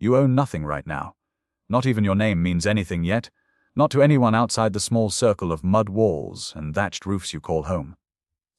You own nothing right now. Not even your name means anything yet, not to anyone outside the small circle of mud walls and thatched roofs you call home.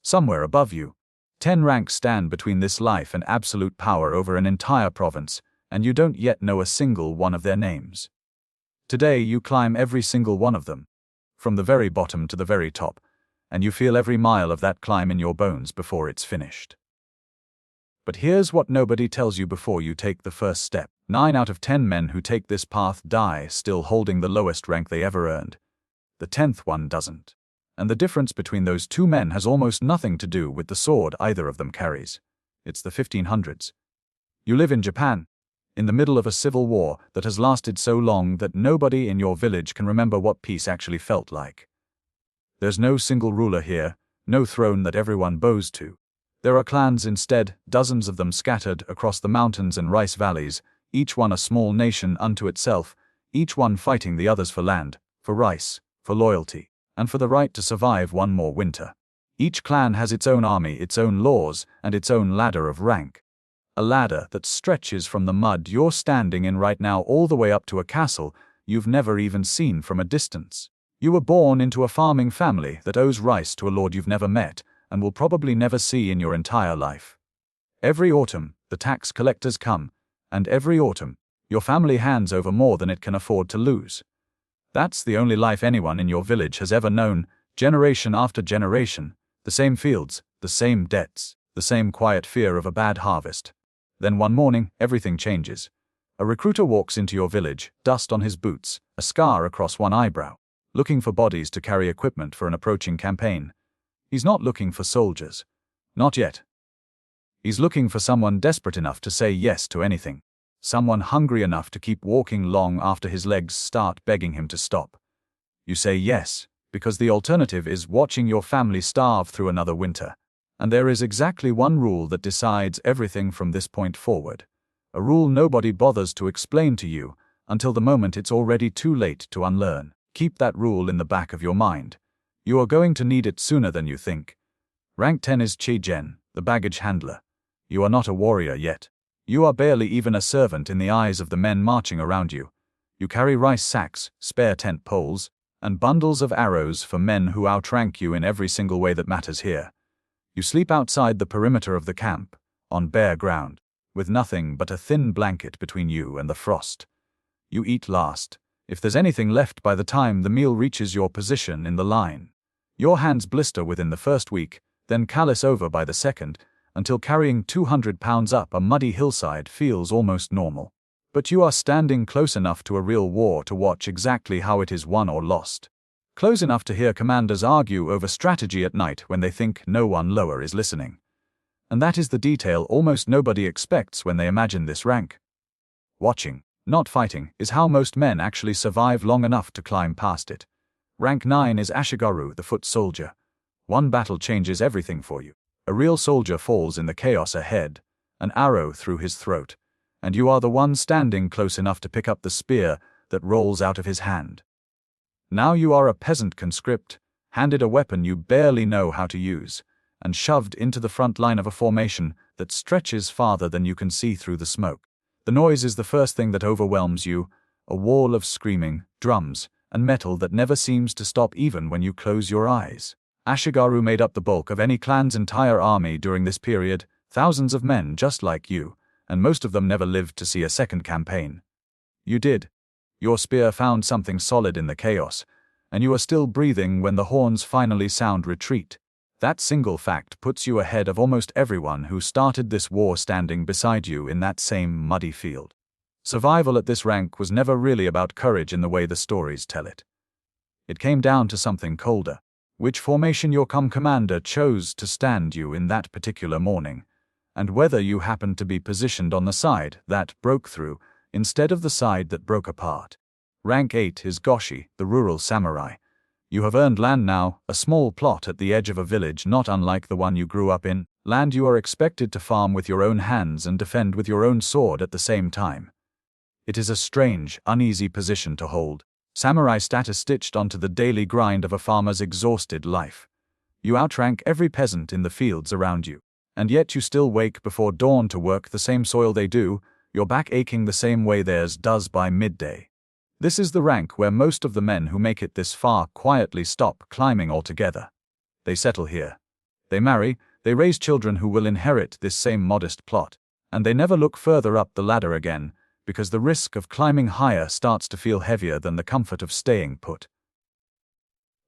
Somewhere above you, 10 ranks stand between this life and absolute power over an entire province, and you don't yet know a single one of their names. Today you climb every single one of them, from the very bottom to the very top, and you feel every mile of that climb in your bones before it's finished. But here's what nobody tells you before you take the first step. 9 out of 10 men who take this path die still holding the lowest rank they ever earned. The 10th one doesn't. And the difference between those two men has almost nothing to do with the sword either of them carries. It's the 1500s. You live in Japan, in the middle of a civil war that has lasted so long that nobody in your village can remember what peace actually felt like. There's no single ruler here, no throne that everyone bows to. There are clans instead, dozens of them scattered across the mountains and rice valleys, each one a small nation unto itself, each one fighting the others for land, for rice, for loyalty, and for the right to survive one more winter. Each clan has its own army, its own laws, and its own ladder of rank. A ladder that stretches from the mud you're standing in right now all the way up to a castle you've never even seen from a distance. You were born into a farming family that owes rice to a lord you've never met and will probably never see in your entire life. Every autumn, the tax collectors come, and every autumn, your family hands over more than it can afford to lose. That's the only life anyone in your village has ever known, generation after generation, the same fields, the same debts, the same quiet fear of a bad harvest. Then one morning, everything changes. A recruiter walks into your village, dust on his boots, a scar across one eyebrow, looking for bodies to carry equipment for an approaching campaign. He's not looking for soldiers. Not yet. He's looking for someone desperate enough to say yes to anything. Someone hungry enough to keep walking long after his legs start begging him to stop. You say yes, because the alternative is watching your family starve through another winter. And there is exactly one rule that decides everything from this point forward. A rule nobody bothers to explain to you until the moment it's already too late to unlearn. Keep that rule in the back of your mind. You are going to need it sooner than you think. Rank 10 is chūgen, the baggage handler. You are not a warrior yet. You are barely even a servant in the eyes of the men marching around you. You carry rice sacks, spare tent poles, and bundles of arrows for men who outrank you in every single way that matters here. You sleep outside the perimeter of the camp, on bare ground, with nothing but a thin blanket between you and the frost. You eat last, if there's anything left by the time the meal reaches your position in the line. Your hands blister within the first week, then callous over by the second, until carrying 200 pounds up a muddy hillside feels almost normal. But you are standing close enough to a real war to watch exactly how it is won or lost. Close enough to hear commanders argue over strategy at night when they think no one lower is listening. And that is the detail almost nobody expects when they imagine this rank. Watching, not fighting, is how most men actually survive long enough to climb past it. Rank 9 is ashigaru, the foot soldier. One battle changes everything for you. A real soldier falls in the chaos ahead, an arrow through his throat, and you are the one standing close enough to pick up the spear that rolls out of his hand. Now you are a peasant conscript, handed a weapon you barely know how to use, and shoved into the front line of a formation that stretches farther than you can see through the smoke. The noise is the first thing that overwhelms you, a wall of screaming, drums, and metal that never seems to stop even when you close your eyes. Ashigaru made up the bulk of any clan's entire army during this period, thousands of men just like you, and most of them never lived to see a second campaign. You did. Your spear found something solid in the chaos, and you are still breathing when the horns finally sound retreat. That single fact puts you ahead of almost everyone who started this war standing beside you in that same muddy field. Survival at this rank was never really about courage in the way the stories tell it. It came down to something colder. Which formation your commander chose to stand you in that particular morning, and whether you happened to be positioned on the side that broke through instead of the side that broke apart. Rank 8 is goshi, the rural samurai. You have earned land now, a small plot at the edge of a village not unlike the one you grew up in, land you are expected to farm with your own hands and defend with your own sword at the same time. It is a strange, uneasy position to hold. Samurai status stitched onto the daily grind of a farmer's exhausted life. You outrank every peasant in the fields around you, and yet you still wake before dawn to work the same soil they do, your back aching the same way theirs does by midday. This is the rank where most of the men who make it this far quietly stop climbing altogether. They settle here. They marry, they raise children who will inherit this same modest plot, and they never look further up the ladder again, because the risk of climbing higher starts to feel heavier than the comfort of staying put.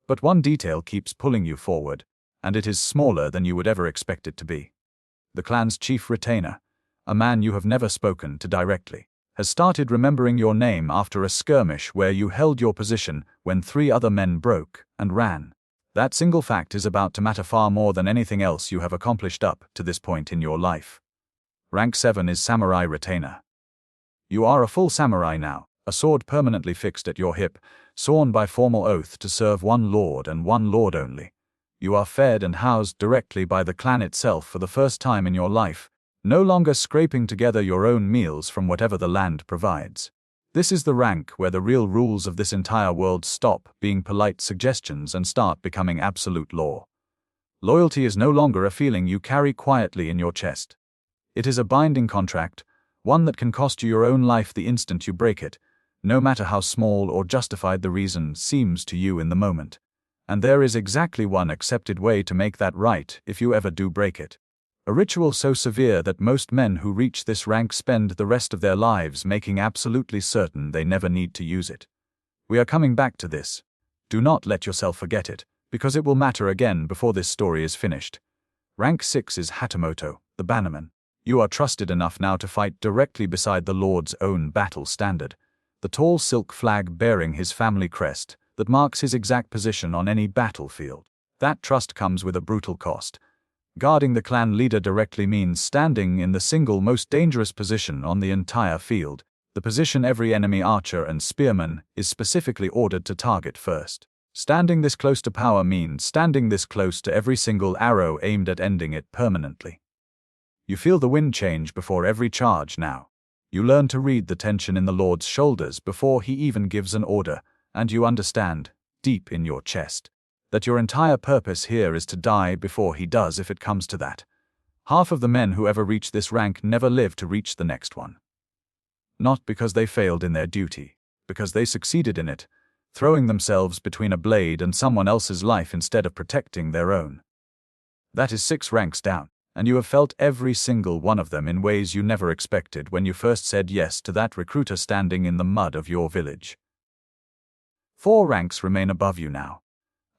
But one detail keeps pulling you forward, and it is smaller than you would ever expect it to be. The clan's chief retainer, a man you have never spoken to directly, has started remembering your name after a skirmish where you held your position when 3 other men broke and ran. That single fact is about to matter far more than anything else you have accomplished up to this point in your life. Rank 7 is Samurai Retainer. You are a full samurai now, a sword permanently fixed at your hip, sworn by formal oath to serve one lord and one lord only. You are fed and housed directly by the clan itself for the first time in your life, no longer scraping together your own meals from whatever the land provides. This is the rank where the real rules of this entire world stop being polite suggestions and start becoming absolute law. Loyalty is no longer a feeling you carry quietly in your chest. It is a binding contract, one that can cost you your own life the instant you break it, no matter how small or justified the reason seems to you in the moment. And there is exactly one accepted way to make that right if you ever do break it. A ritual so severe that most men who reach this rank spend the rest of their lives making absolutely certain they never need to use it. We are coming back to this. Do not let yourself forget it, because it will matter again before this story is finished. Rank 6 is Hatamoto, the bannerman. You are trusted enough now to fight directly beside the Lord's own battle standard, the tall silk flag bearing his family crest that marks his exact position on any battlefield. That trust comes with a brutal cost. Guarding the clan leader directly means standing in the single most dangerous position on the entire field, the position every enemy archer and spearman is specifically ordered to target first. Standing this close to power means standing this close to every single arrow aimed at ending it permanently. You feel the wind change before every charge now. You learn to read the tension in the Lord's shoulders before he even gives an order, and you understand, deep in your chest, that your entire purpose here is to die before he does if it comes to that. Half of the men who ever reach this rank never live to reach the next one. Not because they failed in their duty, because they succeeded in it, throwing themselves between a blade and someone else's life instead of protecting their own. That is 6 ranks down, and you have felt every single one of them in ways you never expected when you first said yes to that recruiter standing in the mud of your village. 4 ranks remain above you now,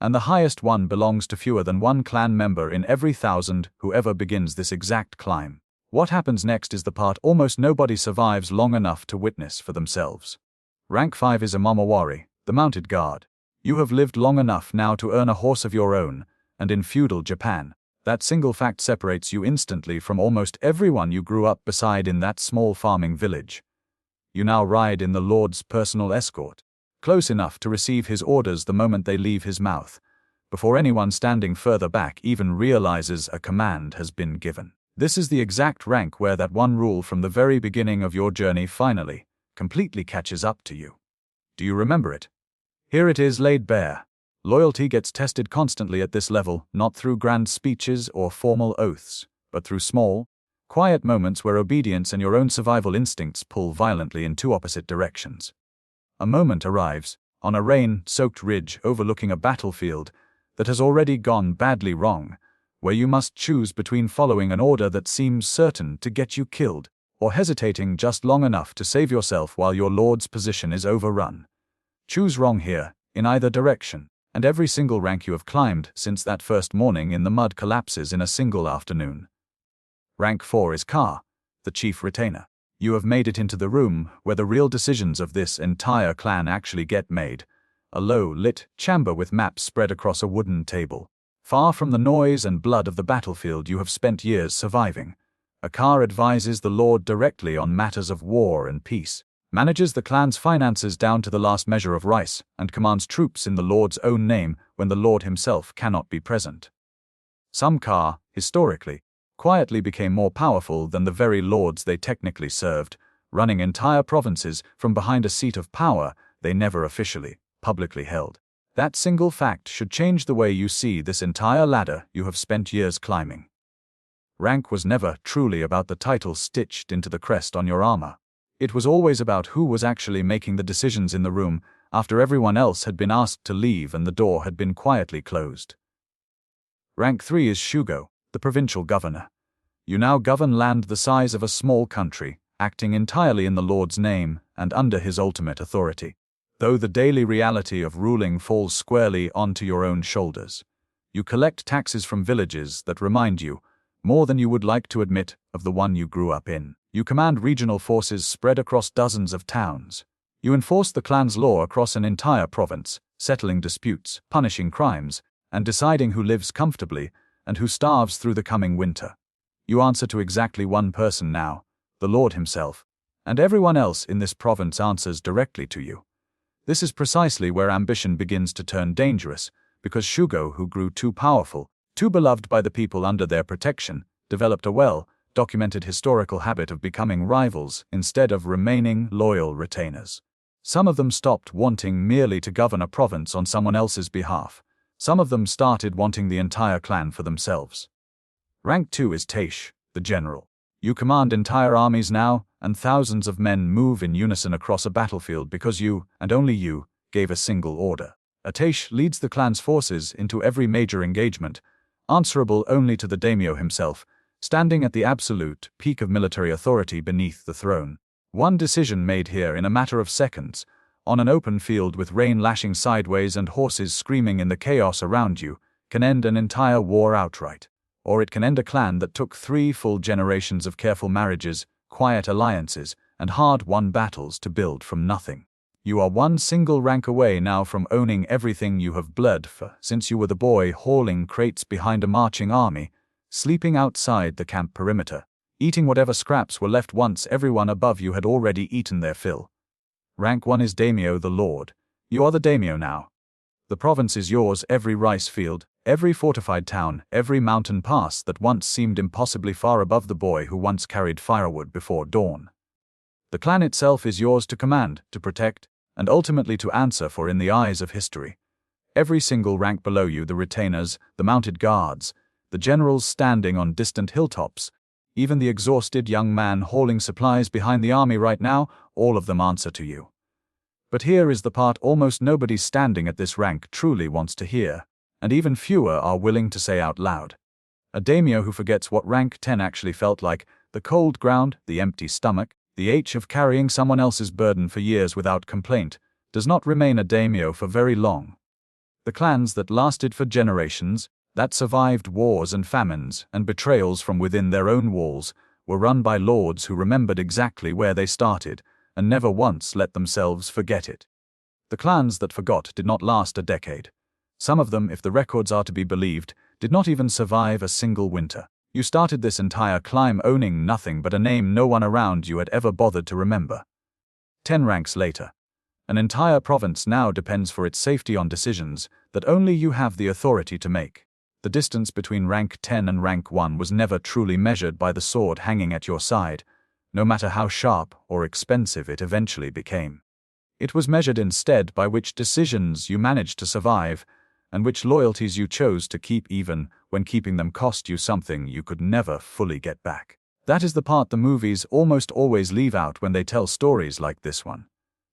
and the highest one belongs to fewer than 1 clan member in every 1,000 who ever begins this exact climb. What happens next is the part almost nobody survives long enough to witness for themselves. Rank 5 is a Momowari, the mounted guard. You have lived long enough now to earn a horse of your own, and in feudal Japan, that single fact separates you instantly from almost everyone you grew up beside in that small farming village. You now ride in the Lord's personal escort, close enough to receive his orders the moment they leave his mouth, before anyone standing further back even realizes a command has been given. This is the exact rank where that one rule from the very beginning of your journey finally, completely catches up to you. Do you remember it? Here it is laid bare. Loyalty gets tested constantly at this level, not through grand speeches or formal oaths, but through small, quiet moments where obedience and your own survival instincts pull violently in 2 opposite directions. A moment arrives, on a rain-soaked ridge overlooking a battlefield that has already gone badly wrong, where you must choose between following an order that seems certain to get you killed, or hesitating just long enough to save yourself while your lord's position is overrun. Choose wrong here, in either direction, and every single rank you have climbed since that first morning in the mud collapses in a single afternoon. Rank 4 is Ka, the chief retainer. You have made it into the room where the real decisions of this entire clan actually get made, a low-lit chamber with maps spread across a wooden table. Far from the noise and blood of the battlefield you have spent years surviving, a Ka advises the Lord directly on matters of war and peace, manages the clan's finances down to the last measure of rice, and commands troops in the Lord's own name when the Lord himself cannot be present. Some Ka, historically, quietly became more powerful than the very lords they technically served, running entire provinces from behind a seat of power they never officially, publicly held. That single fact should change the way you see this entire ladder you have spent years climbing. Rank was never truly about the title stitched into the crest on your armor. It was always about who was actually making the decisions in the room after everyone else had been asked to leave and the door had been quietly closed. Rank 3 is Shugo, the provincial governor. You now govern land the size of a small country, acting entirely in the Lord's name and under his ultimate authority. Though the daily reality of ruling falls squarely onto your own shoulders. You collect taxes from villages that remind you, more than you would like to admit, of the one you grew up in. You command regional forces spread across dozens of towns. You enforce the clan's law across an entire province, settling disputes, punishing crimes, and deciding who lives comfortably and who starves through the coming winter. You answer to exactly one person now, the Lord himself, and everyone else in this province answers directly to you. This is precisely where ambition begins to turn dangerous, because Shugo, who grew too powerful, too beloved by the people under their protection, developed a well-documented historical habit of becoming rivals instead of remaining loyal retainers. Some of them stopped wanting merely to govern a province on someone else's behalf. Some of them started wanting the entire clan for themselves. Rank 2 is taishō, the general. You command entire armies now, and thousands of men move in unison across a battlefield because you, and only you, gave a single order. A taishō leads the clan's forces into every major engagement, answerable only to the daimyo himself, standing at the absolute peak of military authority beneath the throne. One decision made here in a matter of seconds, on an open field with rain lashing sideways and horses screaming in the chaos around you, can end an entire war outright. Or it can end a clan that took 3 full generations of careful marriages, quiet alliances, and hard-won battles to build from nothing. You are one single rank away now from owning everything you have bled for since you were the boy hauling crates behind a marching army, sleeping outside the camp perimeter, eating whatever scraps were left once everyone above you had already eaten their fill. Rank 1 is daimyo, the lord. You are the daimyo now. The province is yours, every rice field, every fortified town, every mountain pass that once seemed impossibly far above the boy who once carried firewood before dawn. The clan itself is yours to command, to protect, and ultimately to answer for in the eyes of history. Every single rank below you, the retainers, the mounted guards, the generals standing on distant hilltops, even the exhausted young man hauling supplies behind the army right now, all of them answer to you. But here is the part almost nobody standing at this rank truly wants to hear, and even fewer are willing to say out loud. A daimyo who forgets what rank 10 actually felt like, the cold ground, the empty stomach, the ache of carrying someone else's burden for years without complaint, does not remain a daimyo for very long. The clans that lasted for generations, that survived wars and famines and betrayals from within their own walls, were run by lords who remembered exactly where they started and never once let themselves forget it. The clans that forgot did not last a decade. Some of them, if the records are to be believed, did not even survive a single winter. You started this entire climb owning nothing but a name no one around you had ever bothered to remember. 10 ranks later, an entire province now depends for its safety on decisions that only you have the authority to make. The distance between rank 10 and rank 1 was never truly measured by the sword hanging at your side, no matter how sharp or expensive it eventually became. It was measured instead by which decisions you managed to survive, and which loyalties you chose to keep even when keeping them cost you something you could never fully get back. That is the part the movies almost always leave out when they tell stories like this one.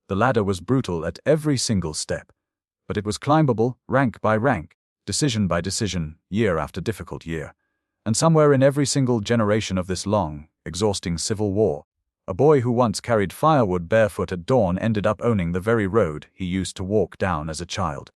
The ladder was brutal at every single step, but it was climbable, rank by rank, decision by decision, year after difficult year. And somewhere in every single generation of this long, exhausting civil war, a boy who once carried firewood barefoot at dawn ended up owning the very road he used to walk down as a child.